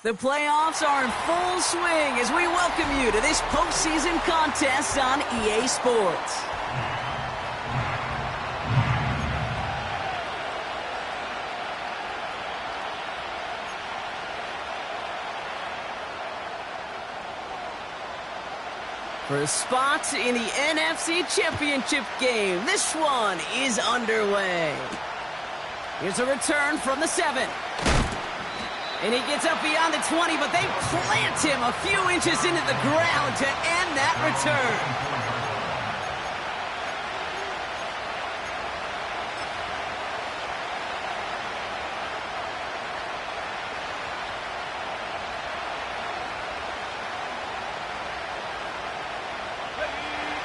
The playoffs are in full swing as we welcome you to this postseason contest on EA Sports. For a spot in the NFC Championship game, this one is underway. Here's a return from the 7. And he gets up beyond the 20, but they plant him a few inches into the ground to end that return.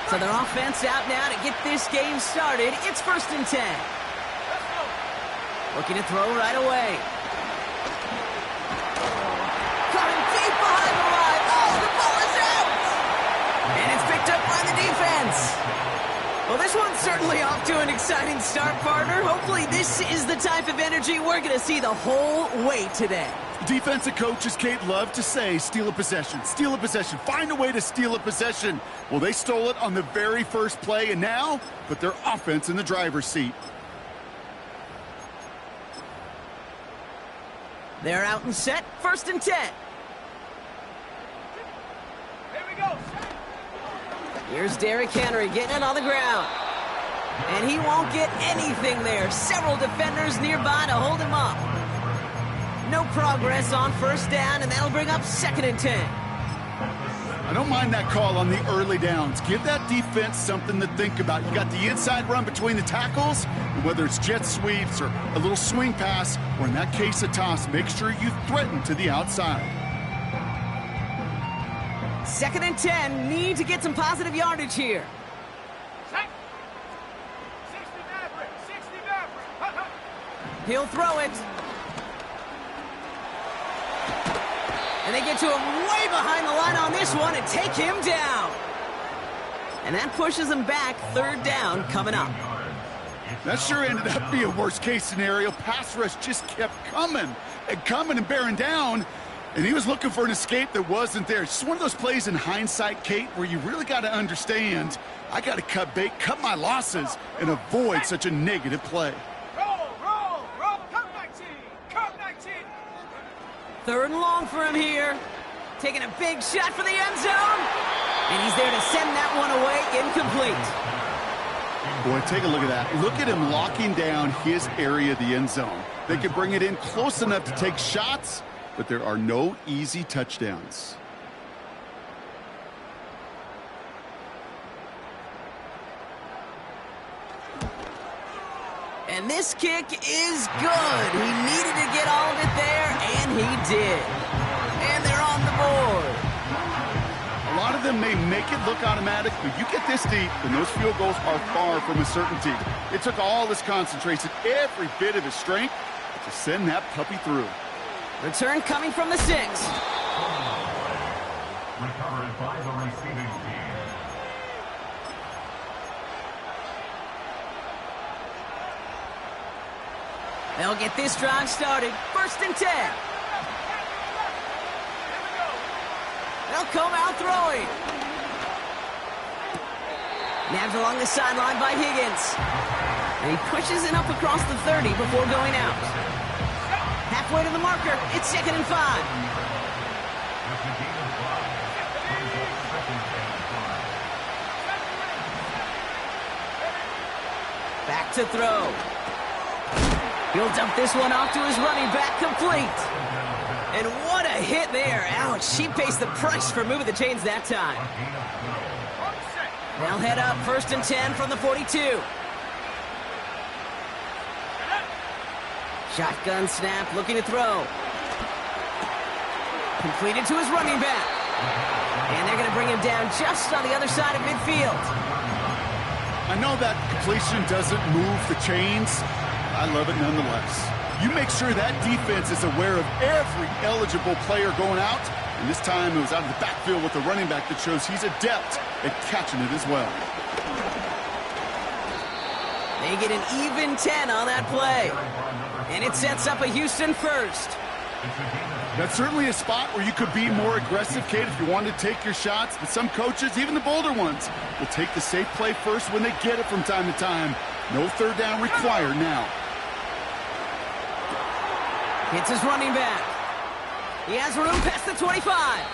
So their offense out now to get this game started. It's 1st and 10. Looking to throw right away. Coming deep behind the line. Oh, the ball is out! And it's picked up by the defense. Well, this one's certainly off to an exciting start, partner. Hopefully this is the type of energy we're going to see the whole way today. Defensive coaches, Kate, love to say, steal a possession, find a way to steal a possession. Well, they stole it on the very first play, and now put their offense in the driver's seat. They're out and set, 1st and 10. Here we go. Here's Derrick Henry getting it on the ground. And he won't get anything there. Several defenders nearby to hold him up. No progress on 1st down, and that'll bring up 2nd and 10. I don't mind that call on the early downs. Give that defense something to think about. You got the inside run between the tackles, and whether it's jet sweeps or a little swing pass, or in that case a toss, make sure you threaten to the outside. 2nd and 10, need to get some positive yardage here. 60 Maverick. He'll throw it. And they get to him way behind the line on this one and take him down. And that pushes him back, 3rd down coming up. That sure ended up being a worst-case scenario. Pass rush just kept coming and bearing down. And he was looking for an escape that wasn't there. It's just one of those plays in hindsight, Kate, where you really got to understand, I got to cut bait, cut my losses, and avoid such a negative play. Roll. Come 19. 3rd and long for him here. Taking a big shot for the end zone. And he's there to send that one away, incomplete. Boy, take a look at that. Look at him locking down his area of the end zone. They can bring it in close enough to take shots, but there are no easy touchdowns. And this kick is good. He needed to get all of it there, and he did. And they're on the board. A lot of them may make it look automatic, but you get this deep, and those field goals are far from a certainty. It took all his concentration, every bit of his strength, to send that puppy through. Return coming from the 6. Recovered by the receiving team. They'll get this drive started. 1st and 10. They'll come out throwing. Nabbed along the sideline by Higgins. And he pushes it up across the 30 before going out. Halfway to the marker. It's 2nd and 5. Back to throw. He'll dump this one off to his running back, complete. And what a hit there. Ouch, she pays the price for moving the chains that time. They'll head up 1st and 10 from the 42. Shotgun snap, looking to throw. Completed to his running back. And they're going to bring him down just on the other side of midfield. I know that completion doesn't move the chains. I love it nonetheless. You make sure that defense is aware of every eligible player going out. And this time it was out of the backfield with the running back that shows he's adept at catching it as well. They get an even 10 on that play. And it sets up a Houston first. That's certainly a spot where you could be more aggressive, Kate, if you wanted to take your shots. But some coaches, even the bolder ones, will take the safe play first when they get it from time to time. No third down required now. It's his running back. He has room past the 25.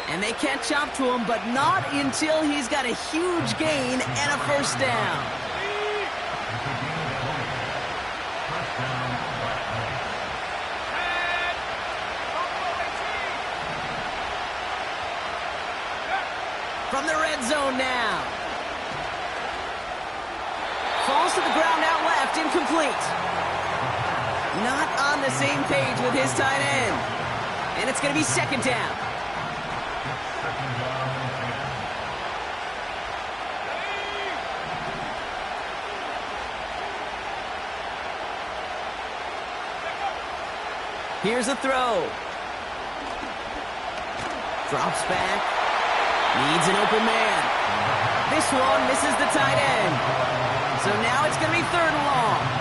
And they catch up to him, but not until he's got a huge gain and a first down. From the red zone now. Falls to the ground out left, incomplete. Not on the same page with his tight end. And it's going to be second down. Here's a throw. Drops back. Needs an open man. This one misses the tight end. So now it's going to be third and long.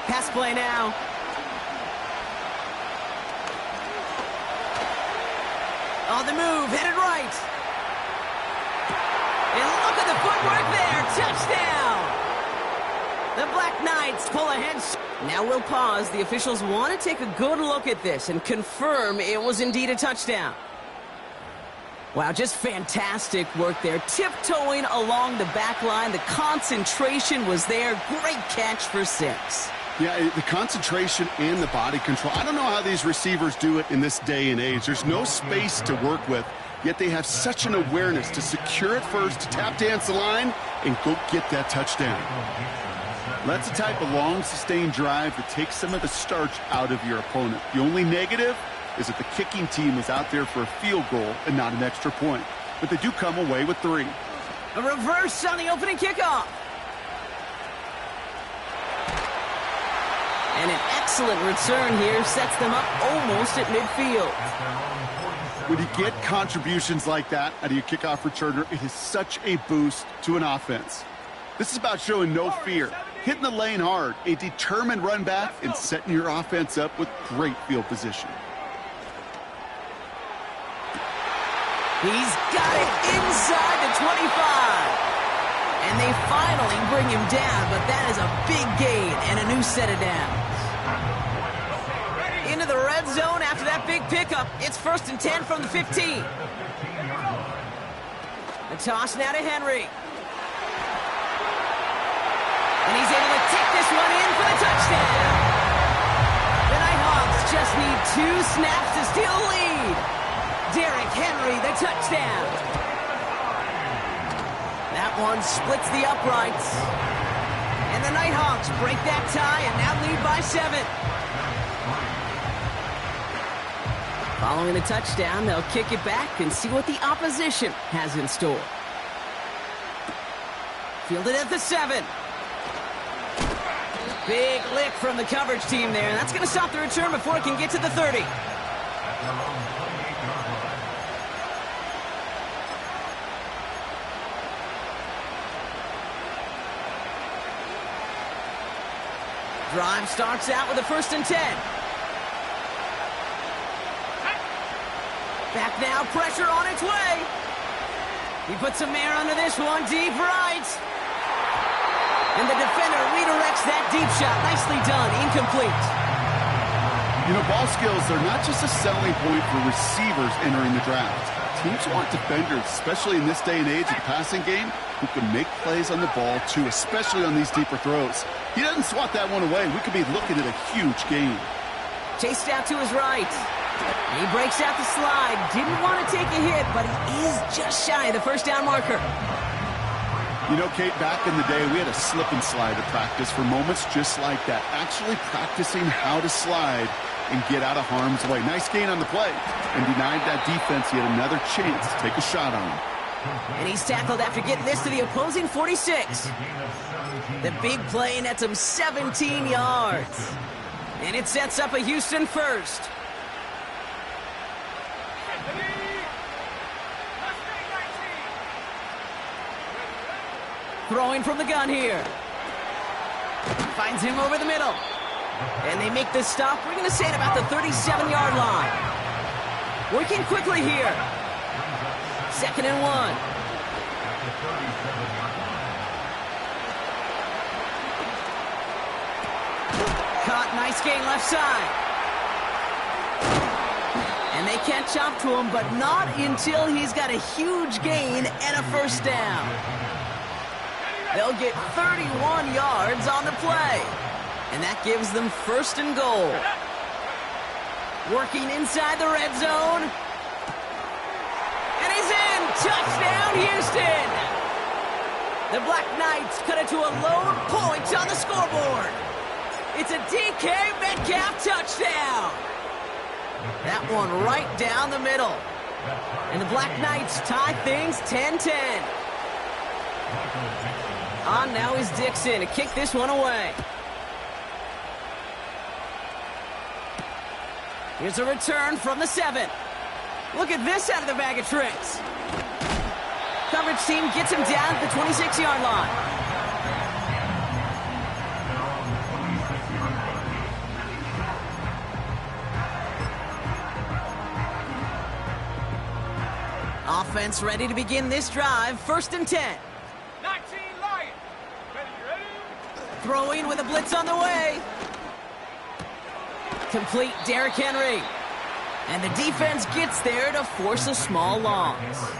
Pass play now. On the move, headed right. And look at the footwork there. Touchdown! The Black Knights pull ahead. Now we'll pause. The officials want to take a good look at this and confirm it was indeed a touchdown. Wow, just fantastic work there. Tiptoeing along the back line. The concentration was there. Great catch for 6. Yeah, the concentration and the body control. I don't know how these receivers do it in this day and age. There's no space to work with, yet they have such an awareness to secure it first, to tap dance the line, and go get that touchdown. That's the type of long, sustained drive that takes some of the starch out of your opponent. The only negative is that the kicking team is out there for a field goal and not an extra point. But they do come away with 3. A reverse on the opening kickoff. And an excellent return here sets them up almost at midfield. When you get contributions like that out of your kickoff returner, it is such a boost to an offense. This is about showing no fear, hitting the lane hard, a determined run back, and setting your offense up with great field position. He's got it inside the 25. And they finally bring him down, but that is a big gain and a new set of downs. Into the red zone after that big pickup. It's 1st and 10 from the 15. The toss now to Henry. And he's able to take this one in for the touchdown. The Nighthawks just need 2 snaps to steal the lead. Derrick Henry, the touchdown. That one splits the uprights. And the Nighthawks break that tie and now lead by 7. Following the touchdown, they'll kick it back and see what the opposition has in store. Fielded at the 7. Big lick from the coverage team there. And that's going to stop the return before it can get to the 30. Drive starts out with a 1st and 10. Back now, pressure on its way. He puts some air under this one, deep right. And the defender redirects that deep shot. Nicely done, incomplete. You know, ball skills are not just a selling point for receivers entering the draft. Teams want defenders, especially in this day and age of the passing game, who can make plays on the ball too, especially on these deeper throws. He doesn't swat that one away. We could be looking at a huge gain. Chased out to his right. He breaks out the slide. Didn't want to take a hit, but he is just shy of the first down marker. You know, Kate, back in the day, we had a slip and slide at practice for moments just like that. Actually practicing how to slide and get out of harm's way. Nice gain on the play. And denied that defense yet another chance to take a shot on him. And he's tackled after getting this to the opposing 46. The big play nets him 17 yards. And it sets up a Houston first. Throwing from the gun here. Finds him over the middle. And they make this stop. We're going to say at about the 37-yard line. Working quickly here. 2nd and 1. Caught, nice gain left side. And they can't chop to him, but not until he's got a huge gain and a first down. They'll get 31 yards on the play. And that gives them 1st and goal. Working inside the red zone. And he's in! Touchdown, Houston! The Black Knights cut it to a lone point on the scoreboard. It's a DK Metcalf touchdown. That one right down the middle. And the Black Knights tie things 10-10. On now is Dixon to kick this one away. Here's a return from the 7. Look at this out of the bag of tricks. Coverage team gets him down at the 26-yard line. Offense ready to begin this drive. 1st and 10. 19 Lions. Ready? Throwing with a blitz on the way. Complete Derrick Henry. And the defense gets there to force a small loss.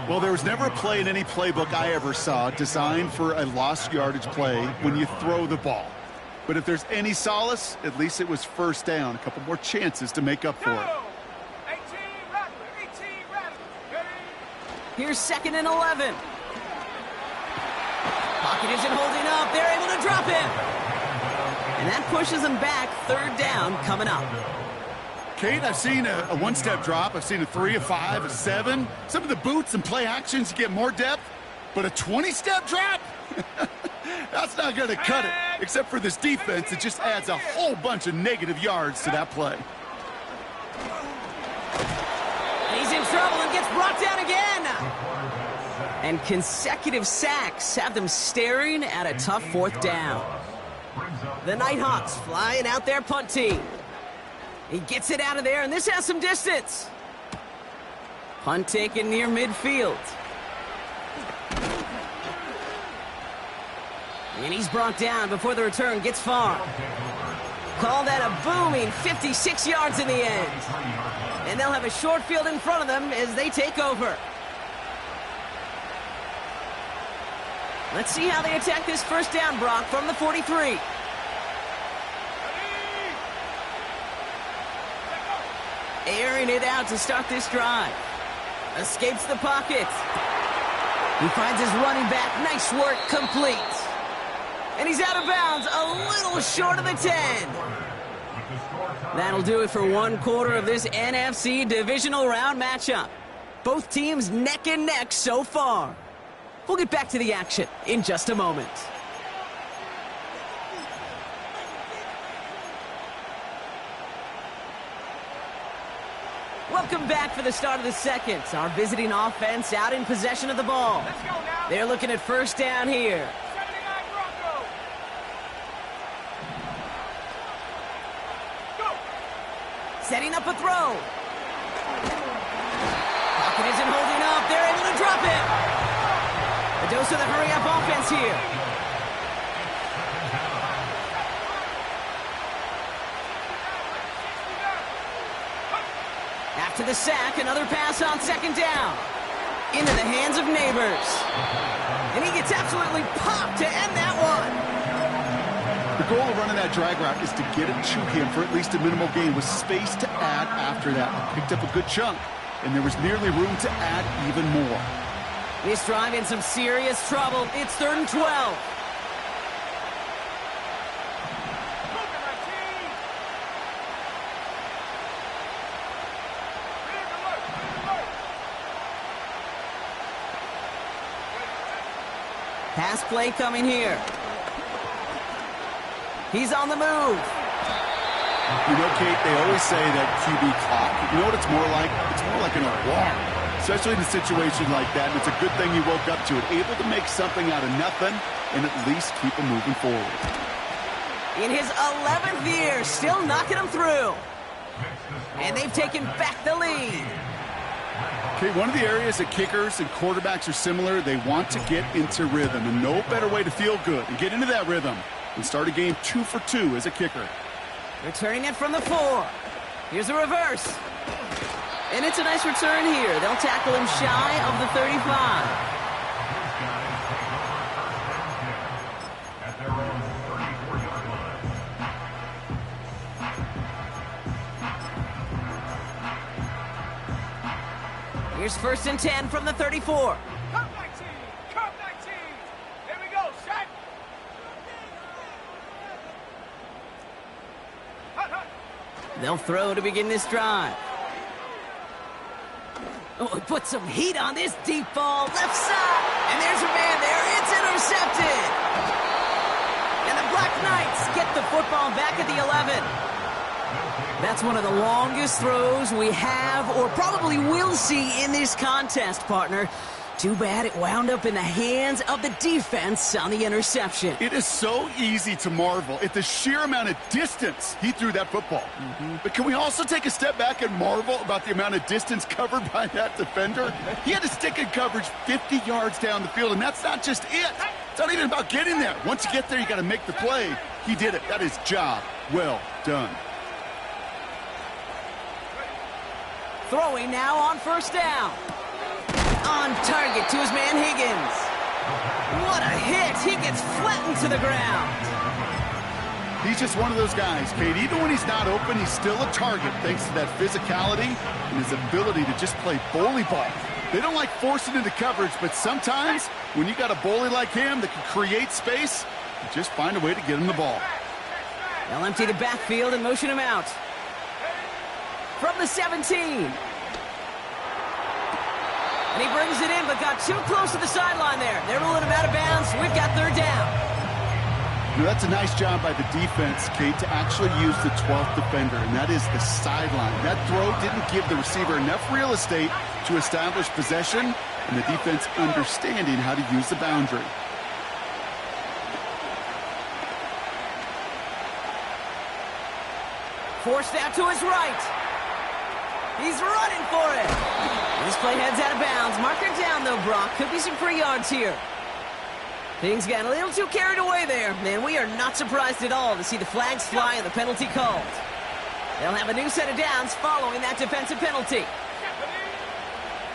Well, there was never a play in any playbook I ever saw designed for a lost yardage play when you throw the ball. But if there's any solace, at least it was first down. A couple more chances to make up for it. 18 Rattler. Ready? Here's 2nd and 11. Pocket isn't holding up. They're able to drop him. And that pushes them back. 3rd down coming up. Kate, I've seen a one-step drop. I've seen a 3, a 5, a 7. Some of the boots and play actions get more depth. But a 20-step drop? That's not going to cut it. Except for this defense, it just adds a whole bunch of negative yards to that play. He's in trouble and gets brought down again. And consecutive sacks have them staring at a tough 4th down. The Nighthawks flying out their punt team. He gets it out of there, and this has some distance. Punt taken near midfield. And he's brought down before the return gets far. Call that a booming 56 yards in the end. And they'll have a short field in front of them as they take over. Let's see how they attack this first down, Brock, from the 43. Airing it out to start this drive. Escapes the pocket. He finds his running back. Nice work, complete. And he's out of bounds, a little short of the 10. That'll do it for 1/4 of this NFC divisional round matchup. Both teams neck and neck so far. We'll get back to the action in just a moment. Welcome back for the start of the second. Our visiting offense out in possession of the ball. Let's go now. They're looking at first down here. 79 Broncos. Go. Setting up a throw. Pocket isn't holding up. They're able to drop it. A dose of the hurry-up offense here. After the sack, another pass on 2nd down. Into the hands of Neighbors. And he gets absolutely popped to end that one. The goal of running that drag route is to get it to him for at least a minimal gain with space to add after that. Picked up a good chunk, and there was nearly room to add even more. This drive in some serious trouble. It's 3rd and 12. Pass play coming here. He's on the move. You know, Kate, they always say that QB clock. You know what it's more like? It's more like an alarm, especially in a situation like that. And it's a good thing he woke up to it, able to make something out of nothing and at least keep him moving forward. In his 11th year, still knocking him through. And they've taken back the lead. Okay, one of the areas that kickers and quarterbacks are similar, they want to get into rhythm. And no better way to feel good and get into that rhythm than start a game 2 for 2 as a kicker. Returning it from the 4. Here's a reverse. And it's a nice return here. They'll tackle him shy of the 35. Here's 1st and 10 from the 34. Come 19! Come 19! Here we go, set! Hut, hut. They'll throw to begin this drive. Oh, he put some heat on this deep ball. Left side. And there's a man there. It's intercepted. And the Black Knights get the football back at the 11. That's one of the longest throws we have or probably will see in this contest, partner. Too bad it wound up in the hands of the defense on the interception. It is so easy to marvel at the sheer amount of distance he threw that football. But can we also take a step back and marvel about the amount of distance covered by that defender? He had to stick in coverage 50 yards down the field, and that's not just it. It's not even about getting there. Once you get there, you got to make the play. He did it. That is job well done. Throwing now on 1st down. On target to his man Higgins. What a hit. He gets flattened to the ground. He's just one of those guys, Kate. Even when he's not open, he's still a target thanks to that physicality and his ability to just play bully ball. They don't like forcing into coverage, but sometimes when you got a bully like him that can create space, you just find a way to get him the ball. They'll empty the backfield and motion him out. From the 17. And he brings it in, but got too close to the sideline there. They're ruling him out of bounds. We've got 3rd down. You know, that's a nice job by the defense, Kate, to actually use the 12th defender, and that is the sideline. That throw didn't give the receiver enough real estate to establish possession, and the defense understanding how to use the boundary. Forced out to his right. He's running for it. This play heads out of bounds. Marker down, though, Brock. Could be some free yards here. Things got a little too carried away there. Man, we are not surprised at all to see the flags fly and the penalty called. They'll have a new set of downs following that defensive penalty.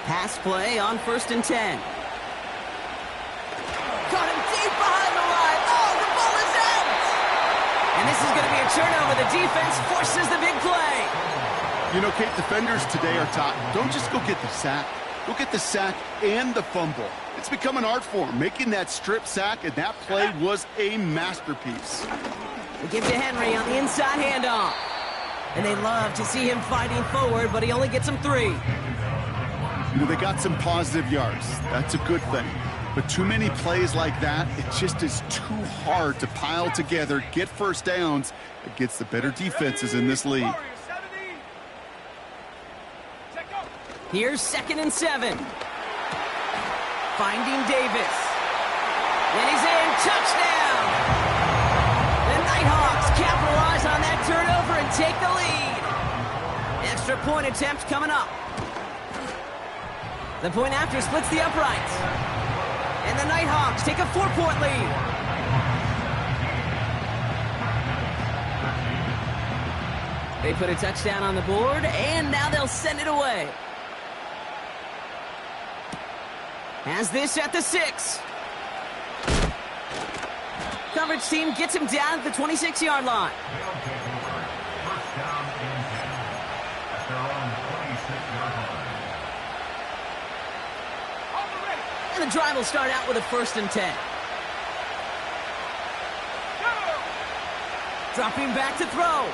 Pass play on 1st and 10. Caught him deep behind the line. Oh, the ball is out. And this is going to be a turnover. The defense forces the big play. You know, Kate, defenders today are taught, don't just go get the sack. Go get the sack and the fumble. It's become an art form, making that strip sack, and that play was a masterpiece. We give to Henry on the inside handoff. And they love to see him fighting forward, but he only gets them 3. You know, they got some positive yards. That's a good thing. But too many plays like that, it just is too hard to pile together, get 1st downs against the better defenses in this league. Here's 2nd and 7. Finding Davis. And he's in. Touchdown! The Nighthawks capitalize on that turnover and take the lead. Extra point attempt coming up. The point after splits the uprights. And the Nighthawks take a 4-point lead. They put a touchdown on the board, and now they'll send it away. Has this at the 6. Coverage team gets him down at the 26-yard line. And the drive will start out with a 1st and 10. Dropping back to throw.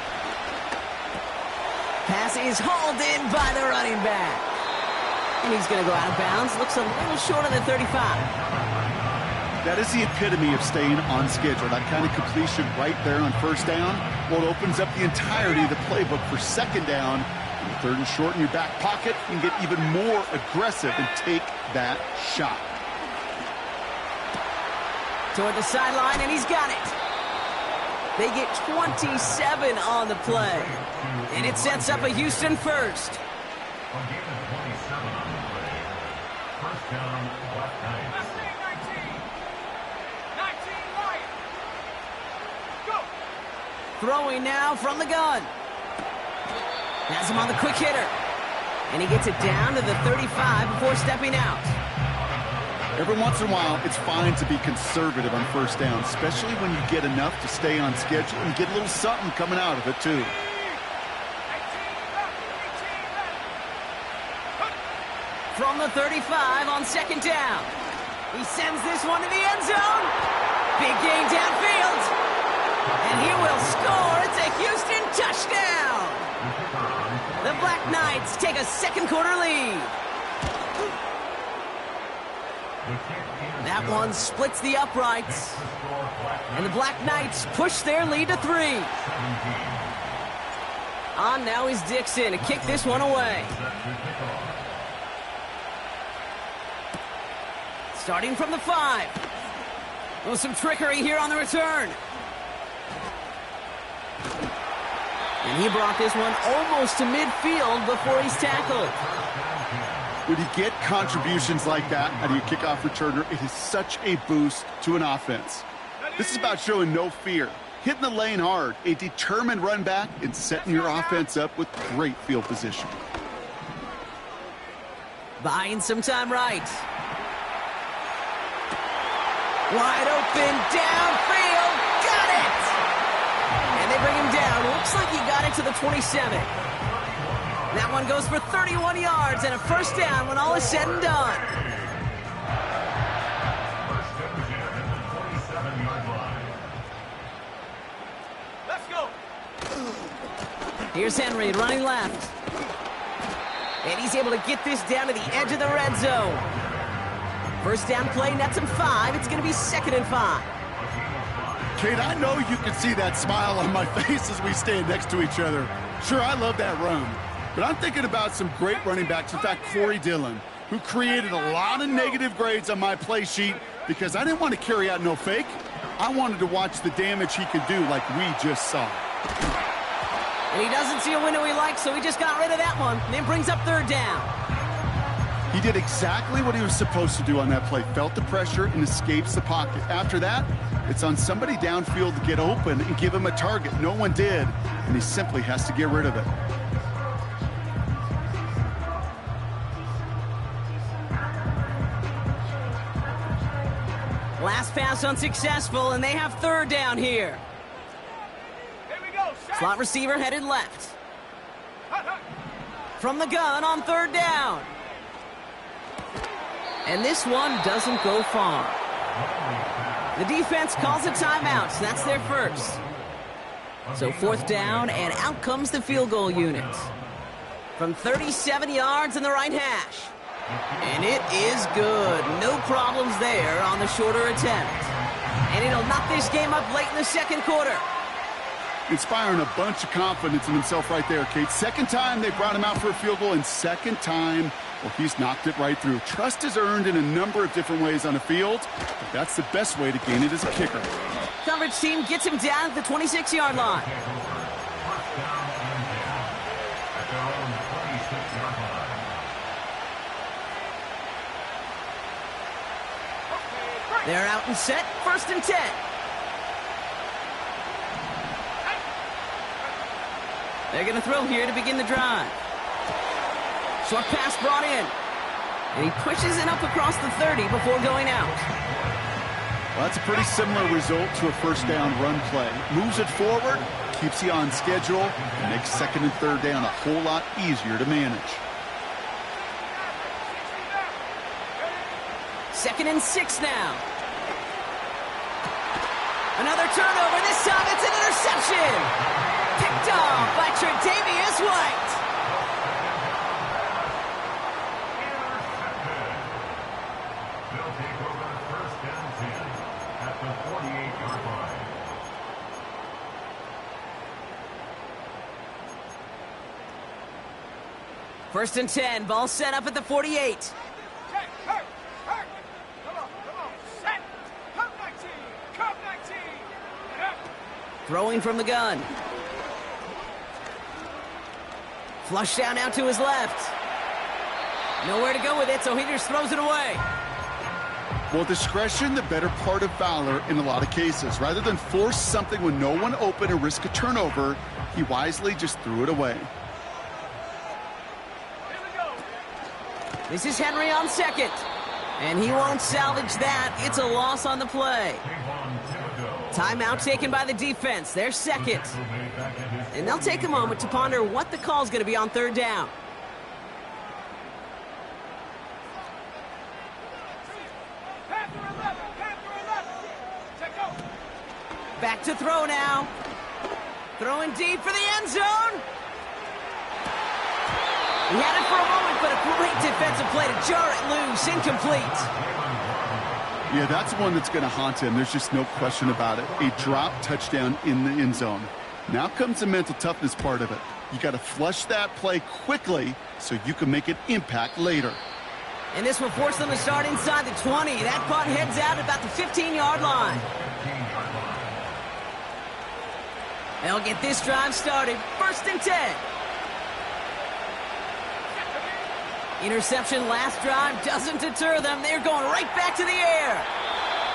Pass is hauled in by the running back. And he's going to go out of bounds. Looks a little short of the 35. That is the epitome of staying on schedule. That kind of completion right there on first down, well, it opens up the entirety of the playbook for second down. And third and short in your back pocket, you can get even more aggressive and take that shot. Toward the sideline, and he's got it. They get 27 on the play. And it sets up a Houston first. On game of 27 on the play. First down, Black Knights. 19 Lions. Go. Throwing now from the gun. Has him on the quick hitter. And he gets it down to the 35 before stepping out. Every once in a while, it's fine to be conservative on first down, especially when you get enough to stay on schedule and get a little something coming out of it, too. From the 35 on second down. He sends this one to the end zone. Big gain downfield. And he will score. It's a Houston touchdown. The Black Knights take a second quarter lead. That one splits the uprights. And the Black Knights push their lead to 3. On now is Dixon to kick this one away. Starting from the 5. Well, some trickery here on the return. And he brought this one almost to midfield before he's tackled. When you get contributions like that out of your kickoff returner, it is such a boost to an offense. This is about showing no fear, hitting the lane hard, a determined run back, and setting your offense up with great field position. Buying some time right. Wide open, downfield, got it! And they bring him down. Looks like he got it to the 27. That one goes for 31 yards and a first down when all is said and done. Let's go. Here's Henry running left. And he's able to get this down to the edge of the red zone. First down play, nets him 5. It's going to be 2nd and 5. Kate, I know you can see that smile on my face as we stand next to each other. Sure, I love that run. But I'm thinking about some great running backs. In fact, Corey Dillon, who created a lot of negative grades on my play sheet because I didn't want to carry out no fake. I wanted to watch the damage he could do like we just saw. And he doesn't see a window he likes, so he just got rid of that one. And then brings up 3rd down. He did exactly what he was supposed to do on that play. Felt the pressure and escapes the pocket. After that, it's on somebody downfield to get open and give him a target. No one did, and he simply has to get rid of it. Last pass unsuccessful, and they have 3rd down here. Here we go. Slot receiver headed left. From the gun on 3rd down. And this one doesn't go far. The defense calls a timeout, so that's their first. So 4th down, and out comes the field goal unit. From 37 yards in the right hash. And it is good. No problems there on the shorter attempt. And it'll knock this game up late in the second quarter. Inspiring a bunch of confidence in himself right there, Kate. Second time they brought him out for a field goal, and second time, well, he's knocked it right through. Trust is earned in a number of different ways on the field, but that's the best way to gain it as a kicker. Coverage team gets him down at the 26-yard line. They're out and set, 1st and 10. They're going to throw here to begin the drive. Short pass brought in. And he pushes it up across the 30 before going out. Well, that's a pretty similar result to a first down run play. Moves it forward, keeps you on schedule, and makes 2nd and 3rd down a whole lot easier to manage. 2nd and 6 now. Another turnover. This time it's an interception. Picked off by Tre'Davious White. They'll take over 1st and 10. First and 10, ball set up at the 48. Check, hurt. Come on. Set. Come 19. Get up. Throwing from the gun. Flush down out to his left. Nowhere to go with it, so he just throws it away. Well, discretion, the better part of valor in a lot of cases. Rather than force something when no one open and risk a turnover, he wisely just threw it away. Here we go. This is Henry on second. And he won't salvage that. It's a loss on the play. Timeout taken by the defense. They're second. And they'll take a moment to ponder what the call's going to be on third down. Panther 11. Check out. Back to throw now. Throwing deep for the end zone. He had it for a moment, but a great defensive play to jar it loose. Incomplete. Yeah, that's one that's going to haunt him. There's just no question about it. A drop touchdown in the end zone. Now comes the mental toughness part of it. You got to flush that play quickly so you can make an impact later. And this will force them to start inside the 20. That punt heads out about the 15-yard line. They'll get this drive started. First and 10. Interception last drive doesn't deter them. They're going right back to the air.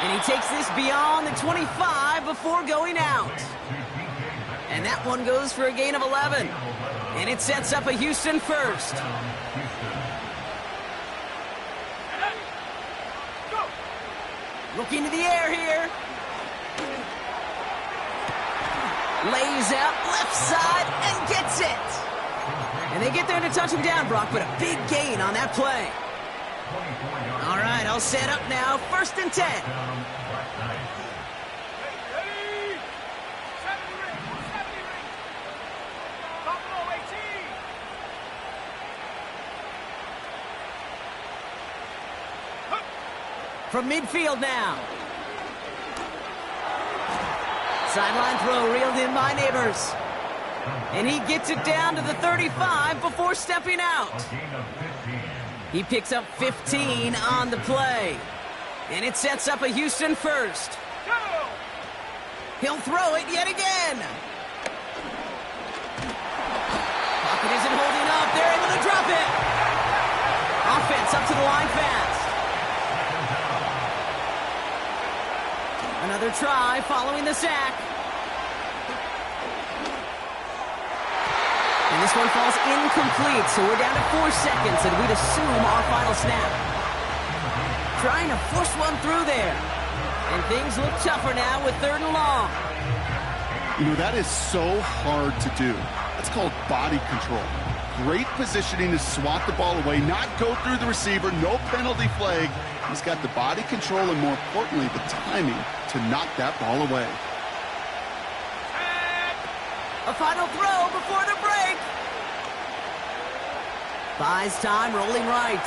And he takes this beyond the 25 before going out. And that one goes for a gain of 11. And it sets up a Houston first. Looking to the air here. Lays out left side and gets it. And they get there to touch him down, Brock, but a big gain on that play. All right, I'll set up now. First and 10. Ready. 70 rings. Buffalo 18. From midfield now. Sideline throw reeled in by Neighbors. And he gets it down to the 35 before stepping out. He picks up 15 on the play. And it sets up a Houston first. He'll throw it yet again. Pocket isn't holding up. They're able to drop it. Offense up to the line fast. Another try following the sack. And this one falls incomplete, so we're down to 4 seconds, and we'd assume our final snap. Trying to force one through there. And things look tougher now with third and long. You know, that is so hard to do. That's called body control. Great positioning to swat the ball away, not go through the receiver, no penalty flag. He's got the body control and, more importantly, the timing to knock that ball away. A final throw before the break. Buys time, rolling right.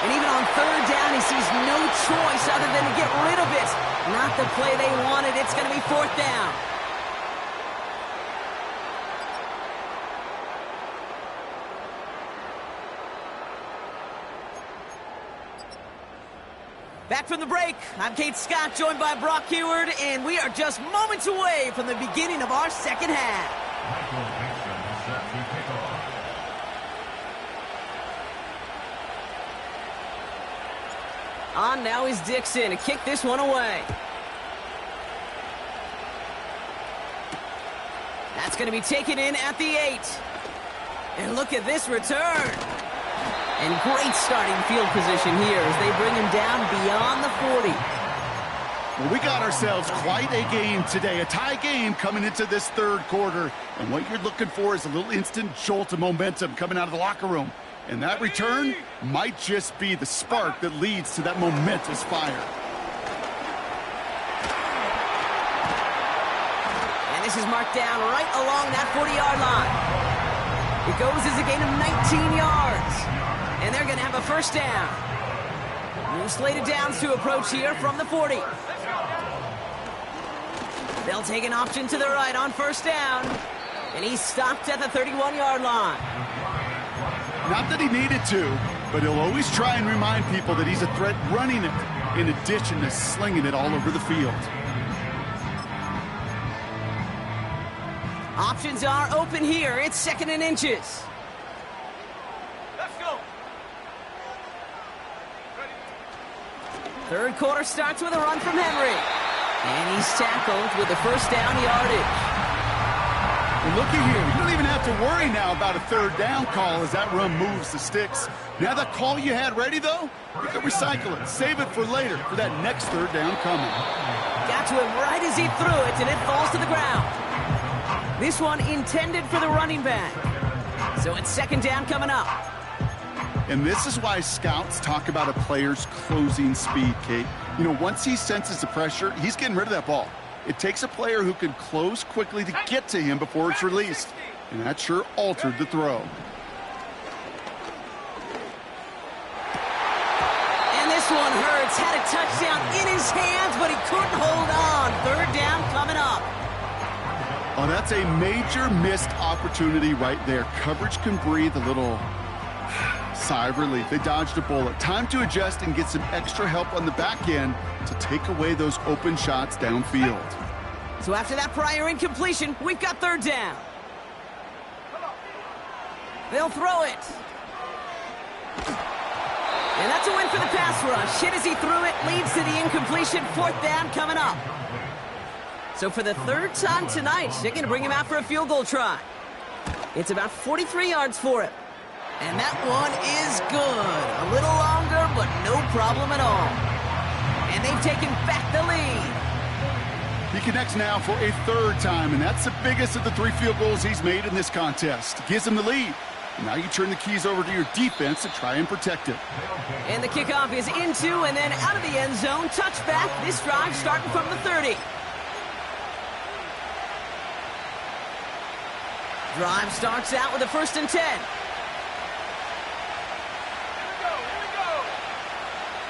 And even on third down, he sees no choice other than to get rid of it. Not the play they wanted. It's going to be fourth down. Back from the break, I'm Kate Scott, joined by Brock Huard, and we are just moments away from the beginning of our second half. Michael Dixon is set to kick off. On now is Dixon to kick this one away. That's going to be taken in at the 8. And look at this return. And great starting field position here as they bring him down beyond the 40. Well, we got ourselves quite a game today, a tie game coming into this third quarter. And what you're looking for is a little instant jolt of momentum coming out of the locker room. And that return might just be the spark that leads to that momentous fire. And this is marked down right along that 40-yard line. It goes as a gain of 19 yards. And they're going to have a first down. New slated downs to approach here from the 40. They'll take an option to the right on first down. And he's stopped at the 31-yard line. Not that he needed to, but he'll always try and remind people that he's a threat running it, in addition to slinging it all over the field. Options are open here. It's 2nd and inches. Let's go. Third quarter starts with a run from Henry. And he's tackled with the first down yardage. Well, looky here. You don't even have to worry now about a third down call as that run moves the sticks. Now that call you had ready, though, you can recycle it. Save it for later for that next third down coming. Got to him right as he threw it, and it falls to the ground. This one intended for the running back. So it's 2nd down coming up. And this is why scouts talk about a player's closing speed, Kate. You know, once he senses the pressure, he's getting rid of that ball. It takes a player who can close quickly to get to him before it's released. And that sure altered the throw. And this one hurts. Had a touchdown in his hands, but he couldn't hold on. 3rd down coming up. Oh, that's a major missed opportunity right there. Coverage can breathe a little sigh of relief. They dodged a bullet. Time to adjust and get some extra help on the back end to take away those open shots downfield. So after that prior incompletion, we've got 3rd down. They'll throw it. And that's a win for the pass rush. Hit as he threw it, leads to the incompletion. 4th down coming up. So for the 3rd time tonight, they're going to bring him out for a field goal try. It's about 43 yards for him. And that one is good. A little longer, but no problem at all. And they've taken back the lead. He connects now for a 3rd time, and that's the biggest of the 3 field goals he's made in this contest. Gives him the lead. And now you turn the keys over to your defense to try and protect it. And the kickoff is into and then out of the end zone. Touchback. This drive starting from the 30. Drive starts out with a 1st and 10. Here we go.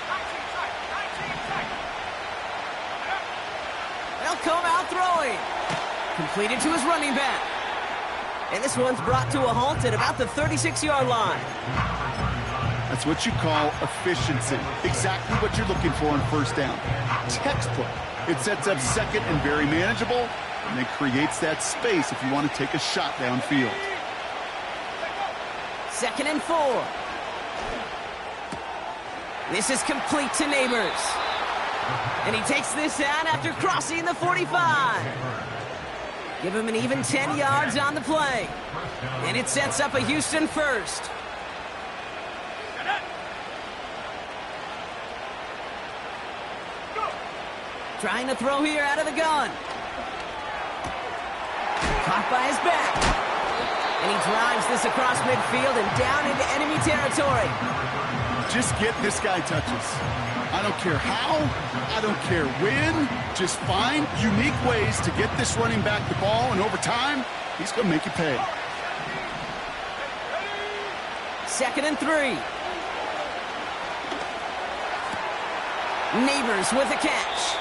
19 tight. They'll come out throwing. Completed to his running back. And this one's brought to a halt at about the 36-yard line. That's what you call efficiency. Exactly what you're looking for on 1st down. Textbook. It sets up 2nd and very manageable, and it creates that space if you want to take a shot downfield. 2nd and 4. This is complete to Neighbors. And he takes this out after crossing the 45. Give him an even 10 yards on the play. And it sets up a Houston 1st. Trying to throw here out of the gun. Caught by his back. And he drives this across midfield and down into enemy territory. Just get this guy touches. I don't care how, I don't care when. Just find unique ways to get this running back the ball, and over time, he's going to make you pay. 2nd and 3. Neighbors with the catch.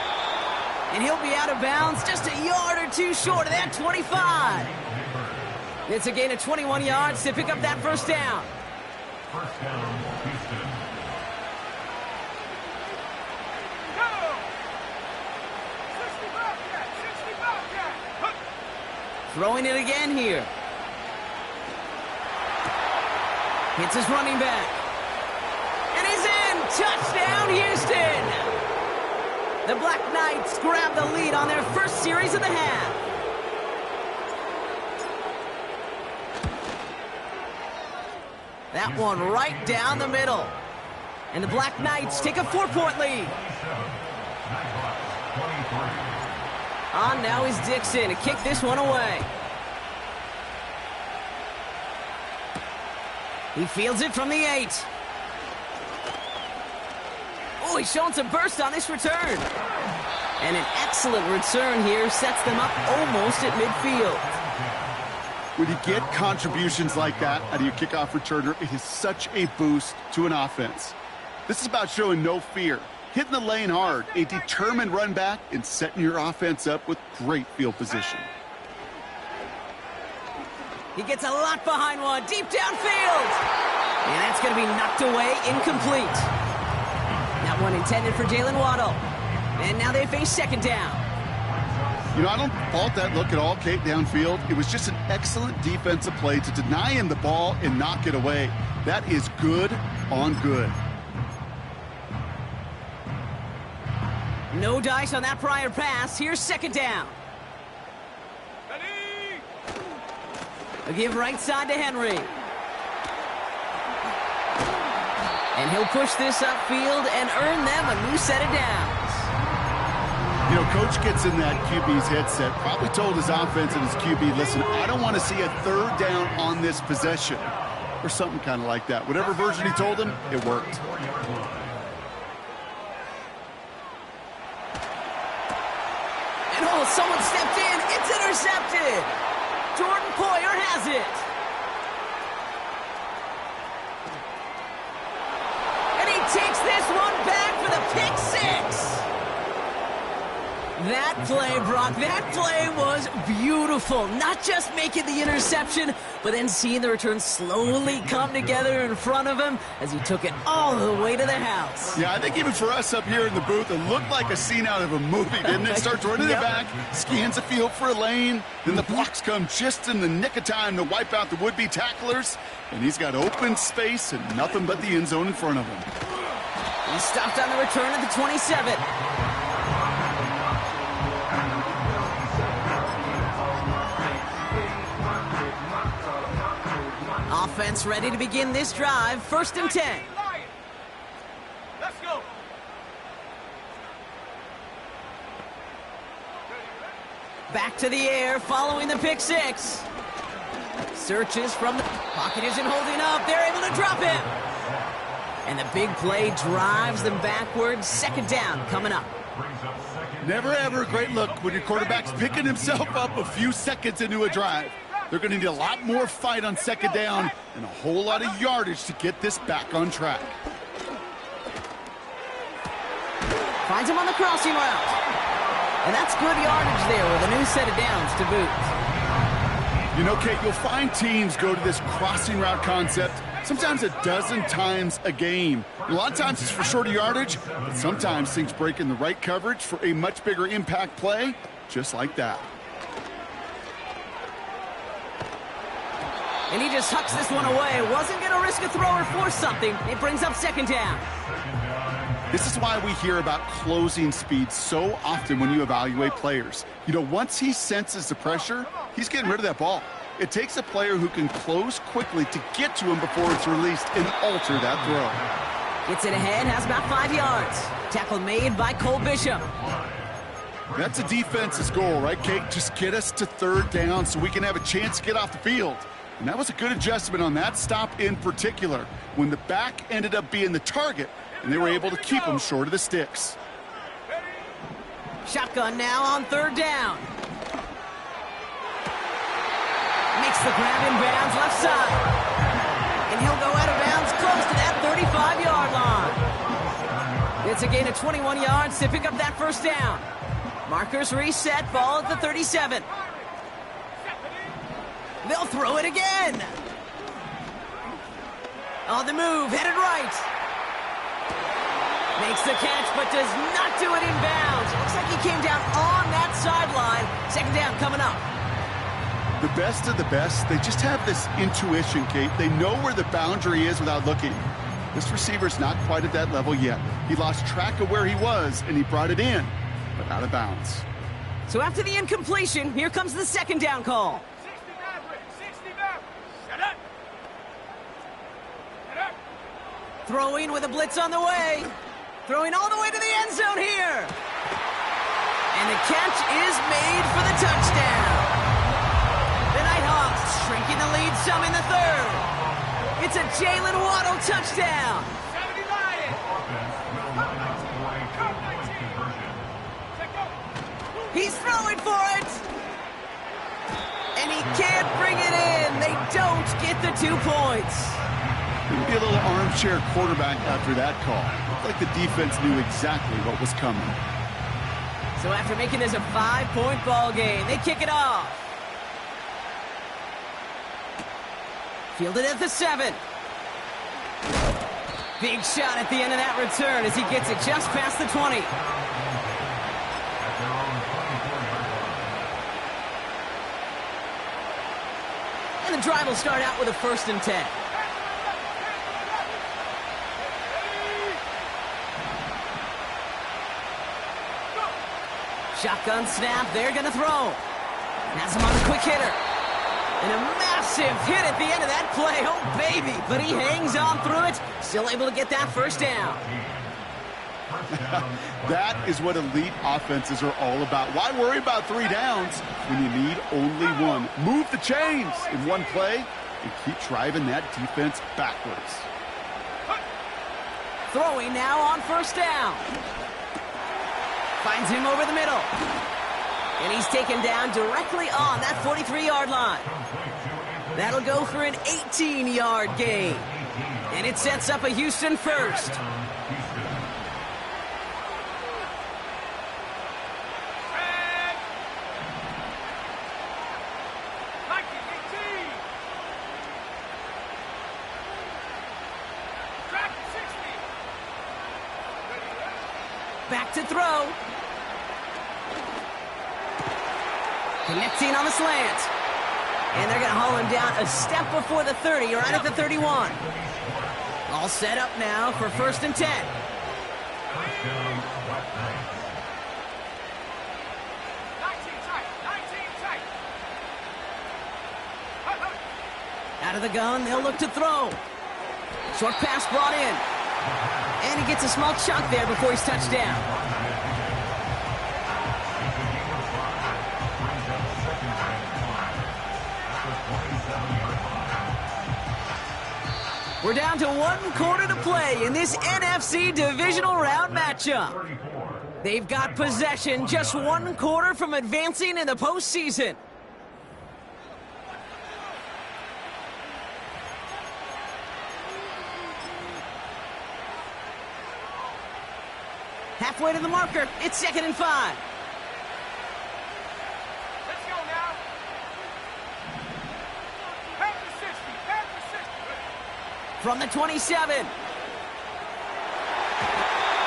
And he'll be out of bounds just a yard or 2 short of that 25. It's a gain of 21 yards to pick up that 1st down. 1st down, Houston. Throwing it again here. Hits his running back. And he's in! Touchdown, Houston! The Black Knights grab the lead on their 1st series of the half. That one right down the middle. And the Black Knights take a 4-point lead. On now is Dixon to kick this one away. He fields it from the 8. Oh, he's showing some burst on this return. And an excellent return here sets them up almost at midfield. When you get contributions like that out of your kickoff returner, it is such a boost to an offense. This is about showing no fear, hitting the lane hard, a determined run back, and setting your offense up with great field position. He gets a lot behind one, deep downfield. And that's going to be knocked away, incomplete. That one intended for Jalen Waddle. And now they face second down. You know, I don't fault that look at all, Kate, downfield. It was just an excellent defensive play to deny him the ball and knock it away. That is good on good. No dice on that prior pass. Here's second down. Ready? A give right side to Henry. And he'll push this upfield and earn them a new set of downs. You know, coach gets in that QB's headset, probably told his offense and his QB, listen, I don't want to see a third down on this possession. Or something kind of like that. Whatever version he told him, it worked. And oh, someone stepped in. It's intercepted. Jordan Poyer has it. And he takes this one back for the pick six. That play, Brock, that play was beautiful. Not just making the interception, but then seeing the return slowly come together in front of him as he took it all the way to the house. Yeah, I think even for us up here in the booth, it looked like a scene out of a movie, didn't it? Starts running it back, scans the field for a lane, then the blocks come just in the nick of time to wipe out the would-be tacklers, and he's got open space and nothing but the end zone in front of him. He stopped on the return at the 27. Offense ready to begin this drive. 1st and 10. Let's go. Back to the air following the pick six. Searches from the pocket isn't holding up. They're able to drop him. And the big play drives them backwards. Second down coming up. Never ever a great look when your quarterback's picking himself up a few seconds into a drive. They're going to need a lot more fight on second down and a whole lot of yardage to get this back on track. Finds him on the crossing route. And that's good yardage there with a new set of downs to boot. You know, Kate, you'll find teams go to this crossing route concept sometimes a dozen times a game. A lot of times it's for shorter yardage, but sometimes things break in the right coverage for a much bigger impact play, just like that. And he just hucks this one away. Wasn't going to risk a throw or force something. It brings up second down. This is why we hear about closing speed so often when you evaluate players. You know, once he senses the pressure, he's getting rid of that ball. It takes a player who can close quickly to get to him before it's released and alter that throw. Gets it ahead, has about 5 yards. Tackle made by Cole Bishop. That's a defense's goal, right, Kate? Just get us to third down so we can have a chance to get off the field. And that was a good adjustment on that stop in particular, when the back ended up being the target, and they were able to keep him short of the sticks. Shotgun now on third down. Makes the grab in bounds left side. And he'll go out of bounds close to that 35-yard line. It's a gain of 21 yards to pick up that first down. Markers reset, ball at the 37. They'll throw it again. On the move, headed right. Makes the catch, but does not do it in bounds. Looks like he came down on that sideline. Second down coming up. The best of the best, they just have this intuition, Kate. They know where the boundary is without looking. This receiver's not quite at that level yet. He lost track of where he was, and he brought it in, but out of bounds. So after the incompletion, here comes the second down call. 69. Shut up. Shut up. Throwing with a blitz on the way. Throwing all the way to the end zone here. And the catch is made for the touchdown. The Nighthawks shrinking the lead some in the third. It's a Jalen Waddle touchdown. 79. He's throwing for it. And he can't bring it in. They don't get the 2 points. It'll be a little armchair quarterback after that call. Looked like the defense knew exactly what was coming. So after making this a 5-point ball game, they kick it off. Fielded at the 7. Big shot at the end of that return as he gets it just past the 20. And the drive will start out with a 1st and 10. Shotgun snap, they're going to throw. Has him on the quick hitter. And a massive hit at the end of that play. Oh, baby. But he hangs on through it. Still able to get that 1st down. That is what elite offenses are all about. Why worry about 3 downs when you need only 1? Move the chains in one play and keep driving that defense backwards. Throwing now on 1st down. Finds him over the middle. And he's taken down directly on that 43-yard line. That'll go for an 18-yard gain. And it sets up a Houston 1st. Back to throw. Connecting on the slant. And they're going to haul him down a step before the 30, right at the 31. All set up now for 1st and 10. Out of the gun, they'll look to throw. Short pass brought in. And he gets a small chunk there before he's touched down. We're down to 1 quarter to play in this NFC divisional round matchup. They've got possession, just 1 quarter from advancing in the postseason. Halfway to the marker, it's 2nd and 5. Let's go now. Pass the 60, pass the 60. From the 27.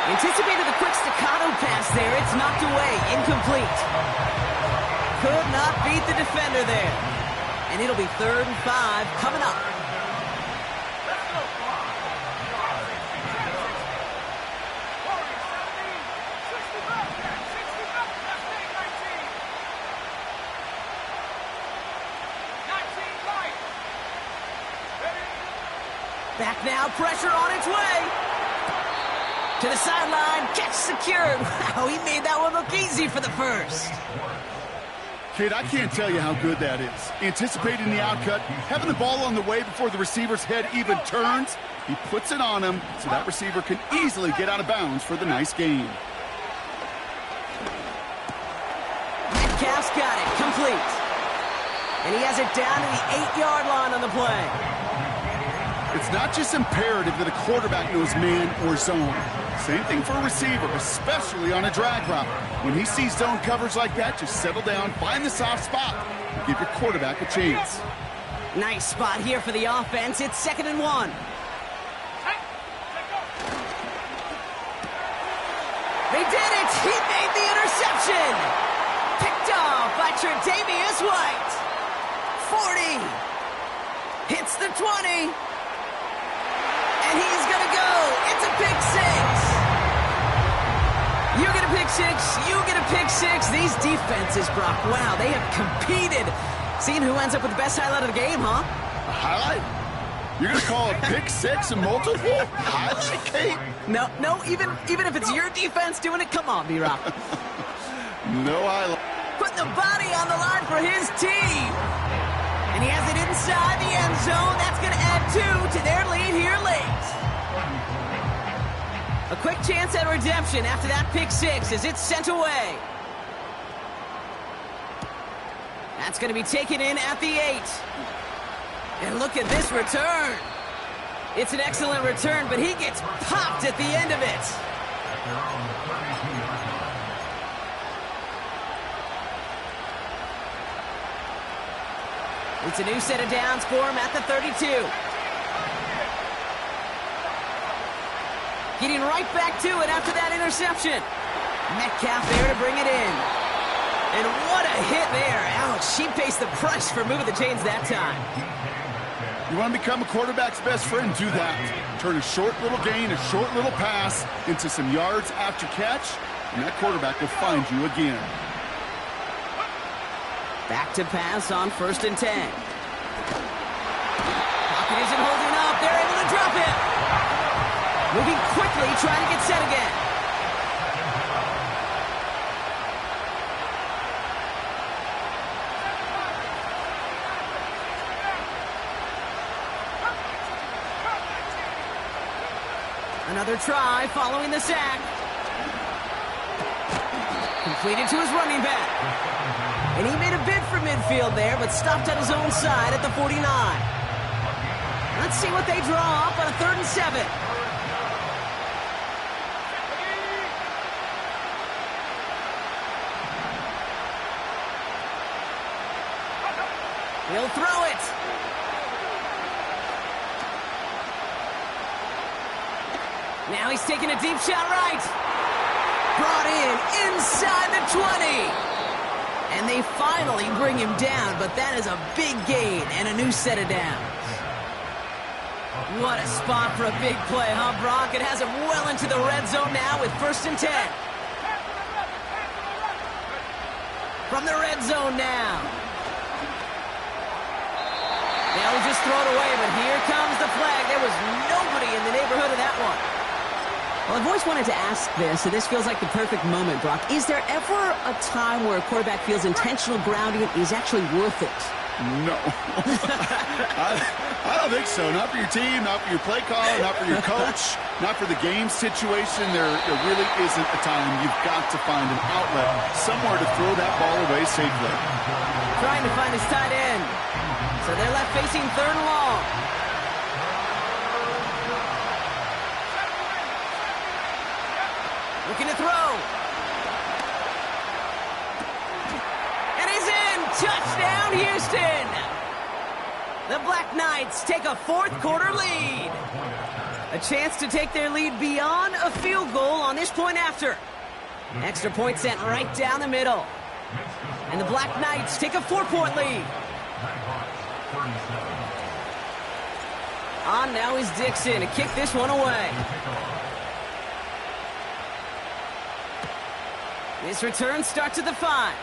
Anticipated the quick staccato pass there. It's knocked away, incomplete. Could not beat the defender there. And it'll be 3rd and 5 coming up. Back now, pressure on its way. To the sideline, catch secured. Wow, he made that one look easy for the 1st. Kid, I can't tell you how good that is. Anticipating the outcut, having the ball on the way before the receiver's head even turns, he puts it on him so that receiver can easily get out of bounds for the nice gain. Metcalf's got it, complete. And he has it down to the 8-yard line on the play. It's not just imperative that a quarterback knows man or zone. Same thing for a receiver, especially on a drag route. When he sees zone coverage like that, just settle down, find the soft spot, and give your quarterback a chance. Nice spot here for the offense. It's 2nd and 1. They did it! He made the interception! Picked off by Tre'Davious White. 40. Hits the 20. And he's going to go. It's a pick 6. You get a pick 6. You get a pick 6. These defenses, Brock, wow, they have competed. Seeing who ends up with the best highlight of the game, huh? A highlight? You're going to call a pick 6 and multiple? Highlight, Kate? No, even if it's your defense doing it, come on, B-Rock. No highlight. Putting the body on the line for his team. And he has it inside the end zone. That's going to add 2 to their lead here late. A quick chance at redemption after that pick 6 as it's sent away. That's going to be taken in at the 8. And look at this return. It's an excellent return, but he gets popped at the end of it. It's a new set of downs for him at the 32. Getting right back to it after that interception. Metcalf there to bring it in. And what a hit there. Ouch, she pays the price for moving the chains that time. You want to become a quarterback's best friend? Do that. Turn a short little gain, a short little pass into some yards after catch, and that quarterback will find you again. Back to pass on 1st and 10. Pocket isn't holding up. They're able to drop it. Moving quickly, trying to get set again. Another try following the sack. Completed to his running back. And he made a bid for midfield there, but stopped at his own side at the 49. Let's see what they draw up on a 3rd and 7. He'll throw it. Now he's taking a deep shot right. Brought in inside the 20. And they finally bring him down, but that is a big gain and a new set of downs. What a spot for a big play, huh, Brock? It has him well into the red zone now with 1st and 10. From the red zone now. They'll just throw it away, but here comes the flag. There was nobody in the neighborhood of that one. Well, I've always wanted to ask this, and this feels like the perfect moment, Brock. Is there ever a time where a quarterback feels intentional grounding is actually worth it? No. I don't think so. Not for your team, not for your play caller, not for your coach, not for the game situation. There really isn't a time. You've got to find an outlet, somewhere to throw that ball away safely. Trying to find his tight end. So they're left facing 3rd and long. Looking to throw. And he's in. Touchdown, Houston. The Black Knights take a 4th quarter lead. A chance to take their lead beyond a field goal on this point after. Extra point sent right down the middle. And the Black Knights take a 4-point lead. On now is Dixon to kick this one away. This return starts at the 5.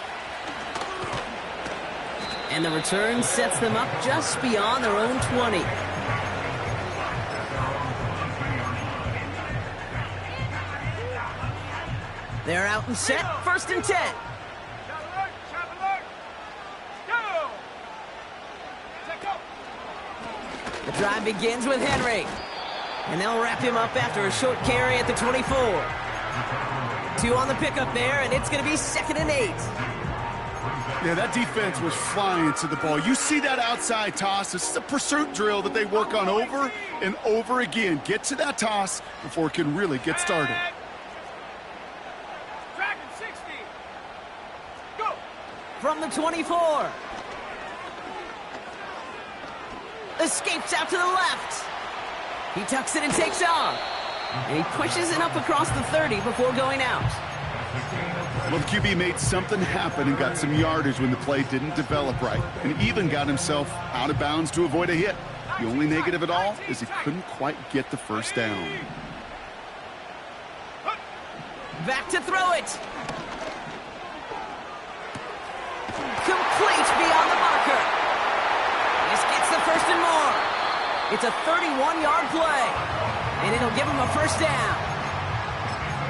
And the return sets them up just beyond their own 20. They're out and set, 1st and 10. The drive begins with Henry. And they'll wrap him up after a short carry at the 24. 2 on the pickup there, and it's going to be 2nd and 8. Yeah, that defense was flying to the ball. You see that outside toss. This is a pursuit drill that they work on over and over again. Get to that toss before it can really get started. Dragon 60. Go. From the 24. Escapes out to the left. He tucks it and takes off. And he pushes it up across the 30 before going out. Well, the QB made something happen and got some yardage when the play didn't develop right, and even got himself out of bounds to avoid a hit. The only negative at all is he couldn't quite get the 1st down. Back to throw it. Complete beyond the marker. This gets the 1st and more. It's a 31-yard play, and it'll give him a 1st down.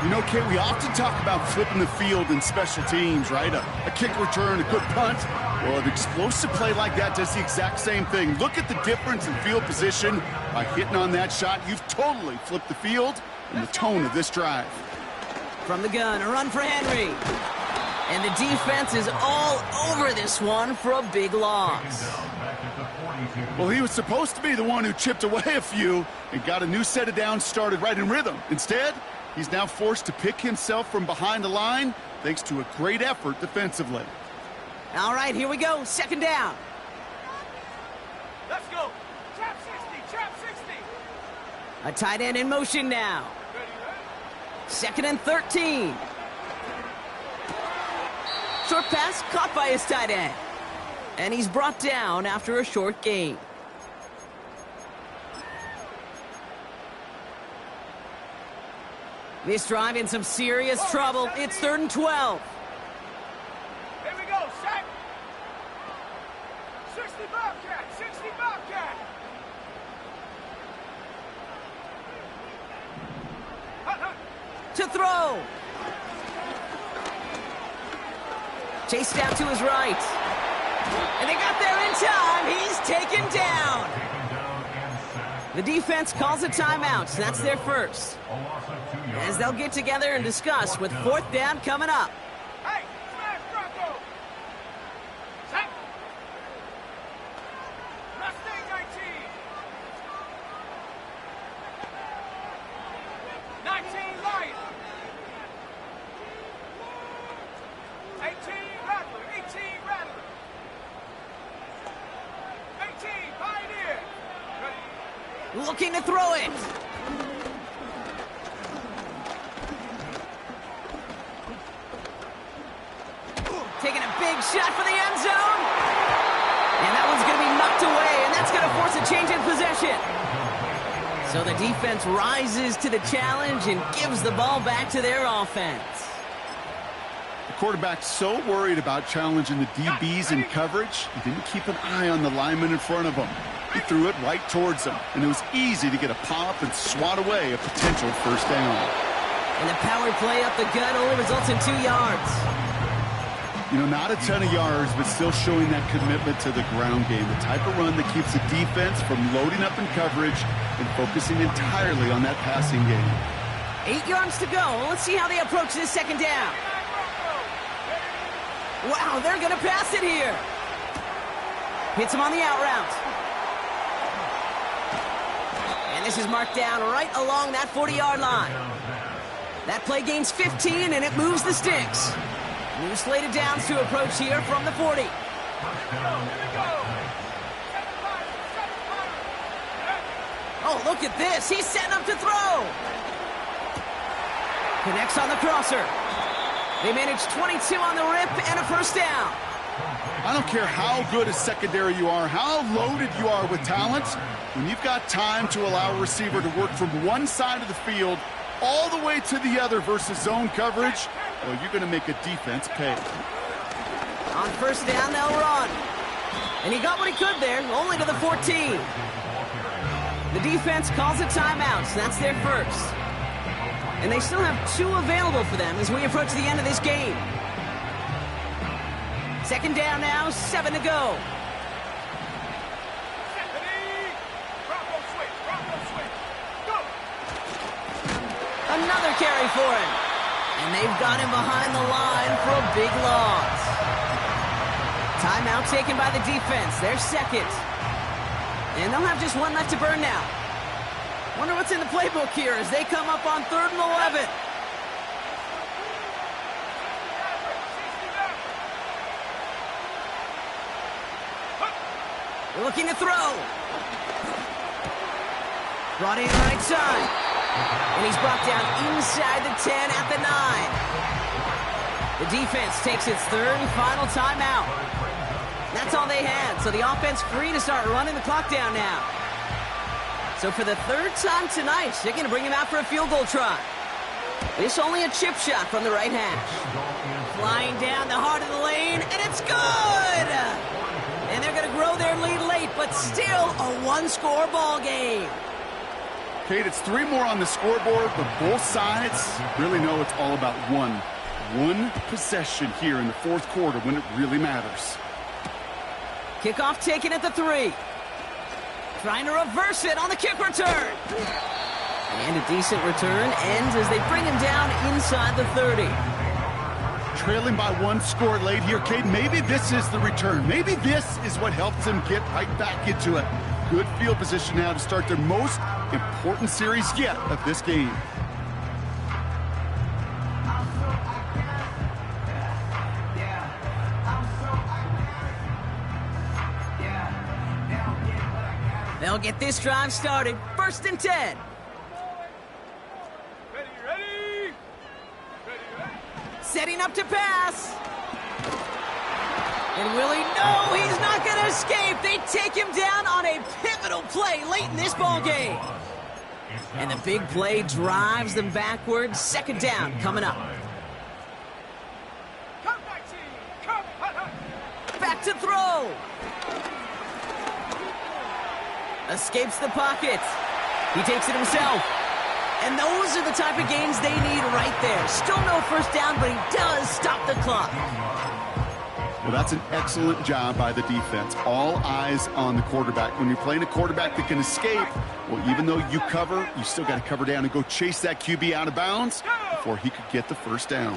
You know, Kate, we often talk about flipping the field in special teams, right? A kick return, a good punt. Well, an explosive play like that does the exact same thing. Look at the difference in field position. By hitting on that shot, you've totally flipped the field and the tone of this drive. From the gun, a run for Henry. And the defense is all over this one for a big loss. Well, he was supposed to be the one who chipped away a few and got a new set of downs started right in rhythm. Instead, he's now forced to pick himself from behind the line thanks to a great effort defensively. All right, here we go. 2nd down. Let's go. Trap 60. Trap 60. A tight end in motion now. Ready, 2nd and 13. Short pass caught by his tight end. And he's brought down after a short gain. This drive in some serious trouble. It's 3rd and 12. Here we go, set. 60 Bobcat, 60 Bobcat. To throw. Chased out to his right. And they got there in time. He's taken down. The defense calls a timeout. That's their first. As they'll get together and discuss with 4th down coming up. Hey, smash Bronco. Set. Mustang 19. 19 Lion. 18 Rattler. 18 Rattler. 18 Pioneer. Ready. Looking to throw it. Taking a big shot for the end zone. And that one's going to be knocked away, and that's going to force a change in possession. So the defense rises to the challenge and gives the ball back to their offense. The quarterback's so worried about challenging the DBs in coverage, he didn't keep an eye on the lineman in front of him. He threw it right towards him, and it was easy to get a pop and swat away a potential first down. And the power play up the gut only results in 2 yards. You know, not a ton of yards, but still showing that commitment to the ground game. The type of run that keeps the defense from loading up in coverage and focusing entirely on that passing game. 8 yards to go. Let's see how they approach this 2nd down. Wow, they're going to pass it here. Hits him on the out route. And this is marked down right along that 40-yard line. That play gains 15, and it moves the sticks. New slated downs to approach here from the 40. Oh, look at this. He's setting up to throw. Connects on the crosser. They manage 22 on the rip and a first down. I don't care how good a secondary you are, how loaded you are with talent, when you've got time to allow a receiver to work from one side of the field all the way to the other versus zone coverage, well, you're going to make a defense pay. On first down, they'll run. And he got what he could there, only to the 14. The defense calls a timeout, so that's their first. And they still have 2 available for them as we approach the end of this game. 2nd down now, 7 to go. Bronco switch, Bronco switch. Go. Another carry for him. And they've got him behind the line for a big loss. Timeout taken by the defense. Their second. And they'll have just 1 left to burn now. Wonder what's in the playbook here as they come up on 3rd and 11. They're looking to throw. Brought in right side. And he's brought down inside the 10 at the 9. The defense takes its 3rd and final timeout. That's all they had, so the offense free to start running the clock down now. So for the 3rd time tonight, they're going to bring him out for a field goal try. This only a chip shot from the right hash. Flying down the heart of the lane, and it's good! And they're going to grow their lead late, but still a 1-score ball game. Kate, it's 3 more on the scoreboard, but both sides really know it's all about one possession here in the 4th quarter when it really matters. Kickoff taken at the 3. Trying to reverse it on the kick return. And a decent return ends as they bring him down inside the 30. Trailing by 1 score late here, Kate. Maybe this is the return. Maybe this is what helps them get right back into it. Good field position now to start their most important series yet of this game. They'll get this drive started. 1st and 10. Ready, ready. setting up to pass. And will he? No, he's not going to escape. They take him down on a pivotal play late in this ball game. And the big play drives them backwards. Second down coming up. Come back, team. Come. Back to throw. Escapes the pocket. He takes it himself. And those are the type of gains they need right there. Still no first down, but he does stop the clock. Well, that's an excellent job by the defense. All eyes on the quarterback. When you're playing a quarterback that can escape, well, even though you cover, you still got to cover down and go chase that QB out of bounds before he could get the first down.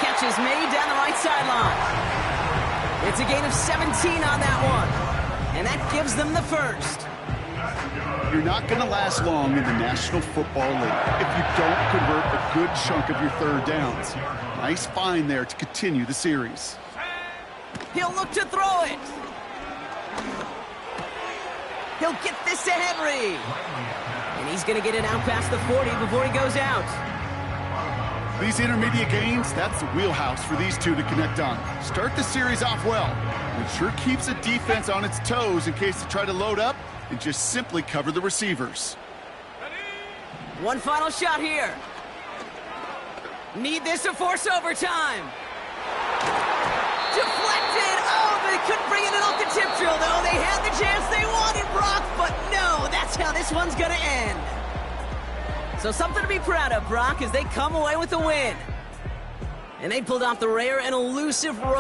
Catch is made down the right sideline. It's a gain of 17 on that one. And that gives them the first. You're not going to last long in the National Football League if you don't convert a good chunk of your third downs. Nice find there to continue the series. He'll look to throw it. He'll get this to Henry. And he's going to get it out past the 40 before he goes out. These intermediate gains, that's the wheelhouse for these two to connect on. Start the series off well. It sure keeps the defense on its toes in case they try to load up and just simply cover the receivers. One final shot here. Need this to force overtime. Deflected. Oh, they couldn't bring it in off the tip drill, though. They had the chance they wanted, Brock, but no, that's how this one's going to end. So something to be proud of, Brock, as they come away with the win. And they pulled off the rare and elusive